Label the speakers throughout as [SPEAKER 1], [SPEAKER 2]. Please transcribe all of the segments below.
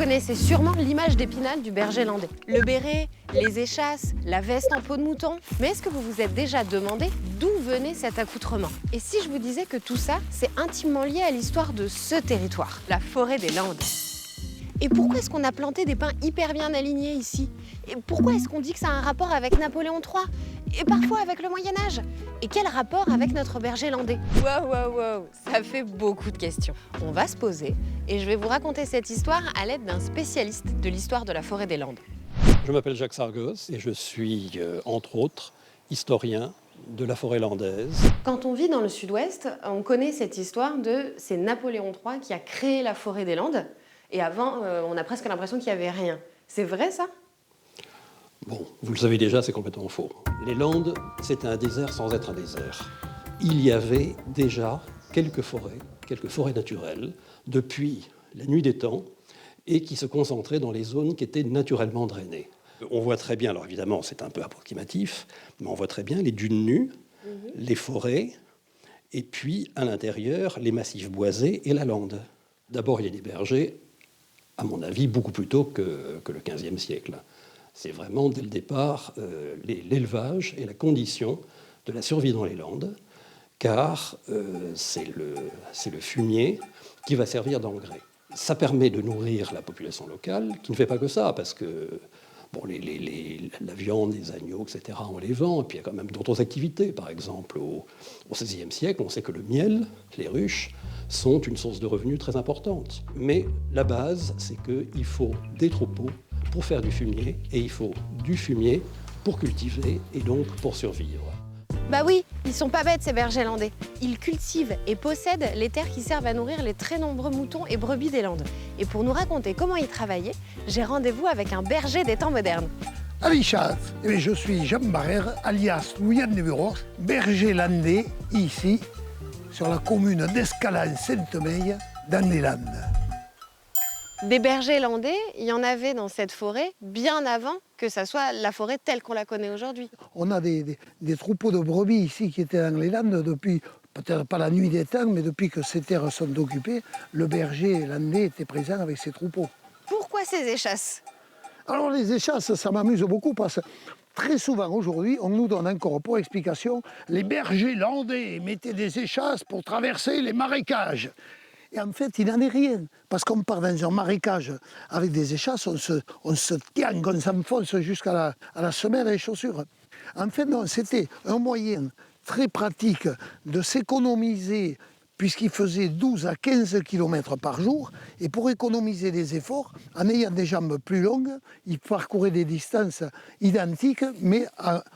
[SPEAKER 1] connaissez sûrement l'image d'Épinal du berger landais. Le béret, les échasses, la veste en peau de mouton. Mais est-ce que vous vous êtes déjà demandé d'où venait cet accoutrement? Et si je vous disais que tout ça, c'est intimement lié à l'histoire de ce territoire, la forêt des Landes? Et pourquoi est-ce qu'on a planté des pins hyper bien alignés ici? Et pourquoi est-ce qu'on dit que ça a un rapport avec Napoléon III? Et parfois avec le Moyen-Âge? Et quel rapport avec notre berger landais? Wow, ça fait beaucoup de questions. On va se poser et je vais vous raconter cette histoire à l'aide d'un spécialiste de l'histoire de la forêt des Landes.
[SPEAKER 2] Je m'appelle Jacques Sargos et je suis, entre autres, historien de la forêt landaise.
[SPEAKER 1] Quand on vit dans le sud-ouest, on connaît cette histoire de c'est Napoléon III qui a créé la forêt des Landes. Et avant, on a presque l'impression qu'il n'y avait rien. C'est vrai, ça?
[SPEAKER 2] Bon, vous le savez déjà, c'est complètement faux. Les Landes, c'est un désert sans être un désert. Il y avait déjà quelques forêts naturelles, depuis la nuit des temps, et qui se concentraient dans les zones qui étaient naturellement drainées. On voit très bien, alors évidemment, c'est un peu approximatif, mais on voit très bien les dunes nues, les forêts, et puis, à l'intérieur, les massifs boisés et la lande. D'abord, il y a des bergers, à mon avis, beaucoup plus tôt que le XVe siècle. C'est vraiment, dès le départ, l'élevage et la condition de la survie dans les Landes, car c'est le fumier qui va servir d'engrais. Ça permet de nourrir la population locale, qui ne fait pas que ça, parce que bon, la viande, les agneaux, etc., on les vend, et puis il y a quand même d'autres activités. Par exemple, au XVIe siècle, on sait que le miel, les ruches, sont une source de revenus très importante. Mais la base, c'est qu'il faut des troupeaux pour faire du fumier, et il faut du fumier pour cultiver, et donc pour survivre.
[SPEAKER 1] Bah oui, ils sont pas bêtes ces bergers landais. Ils cultivent et possèdent les terres qui servent à nourrir les très nombreux moutons et brebis des Landes. Et pour nous raconter comment ils travaillaient, j'ai rendez-vous avec un berger des temps modernes.
[SPEAKER 3] Alichat, je suis Jean Barrère, alias Louis de Bureau, berger landais, ici, sur la commune d'Escalade-Sainte-Meille, dans les Landes.
[SPEAKER 1] Des bergers landais, il y en avait dans cette forêt bien avant que ça soit la forêt telle qu'on la connaît aujourd'hui.
[SPEAKER 3] On a des troupeaux de brebis ici qui étaient dans les Landes depuis, peut-être pas la nuit des temps, mais depuis que ces terres sont occupées, le berger landais était présent avec ses troupeaux.
[SPEAKER 1] Pourquoi ces échasses?
[SPEAKER 3] Alors les échasses, ça m'amuse beaucoup parce que très souvent aujourd'hui, on nous donne encore pour explication, les bergers landais mettaient des échasses pour traverser les marécages. Et en fait, il n'en est rien. Parce qu'on part dans un marécage avec des échasses, on se tient, on s'enfonce jusqu'à la semelle et les chaussures. En fait, non, c'était un moyen très pratique de s'économiser, puisqu'il faisait 12 à 15 km par jour. Et pour économiser des efforts, en ayant des jambes plus longues, il parcourait des distances identiques, mais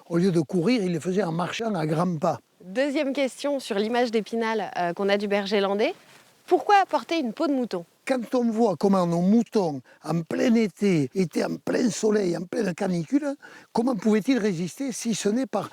[SPEAKER 3] au lieu de courir, il les faisait en marchant à grands pas.
[SPEAKER 1] Deuxième question sur l'image d'Épinal qu'on a du berger landais. Pourquoi porter une peau de mouton?
[SPEAKER 3] Quand on voit comment nos moutons, en plein été, étaient en plein soleil, en pleine canicule, comment pouvaient-ils résister si ce n'est par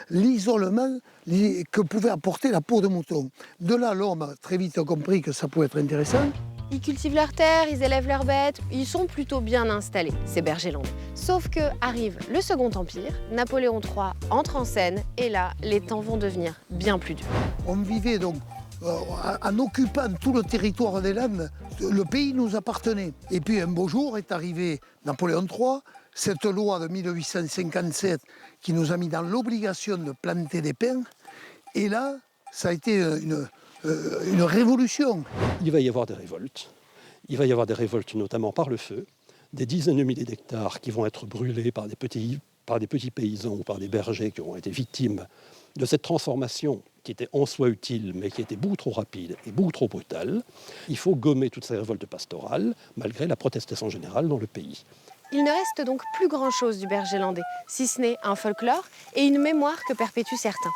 [SPEAKER 3] l'isolement que pouvait apporter la peau de mouton? De là, l'homme très vite a compris que ça pouvait être intéressant.
[SPEAKER 1] Ils cultivent leurs terres, ils élèvent leurs bêtes, ils sont plutôt bien installés, ces bergers landais. Sauf que arrive le Second Empire, Napoléon III entre en scène, et là, les temps vont devenir bien plus durs.
[SPEAKER 3] On vivait donc en occupant tout le territoire des Landes, le pays nous appartenait. Et puis un beau jour est arrivé Napoléon III, cette loi de 1857 qui nous a mis dans l'obligation de planter des pins. Et là, ça a été une révolution.
[SPEAKER 2] Il va y avoir des révoltes. Il va y avoir des révoltes notamment par le feu, des dizaines de milliers d'hectares qui vont être brûlés par des petits paysans ou par des bergers qui ont été victimes de cette transformation qui était en soi utile, mais qui était beaucoup trop rapide et beaucoup trop brutale. Il faut gommer toutes ces révoltes pastorales, malgré la protestation générale dans le pays.
[SPEAKER 1] Il ne reste donc plus grand-chose du berger landais, si ce n'est un folklore et une mémoire que perpétuent certains.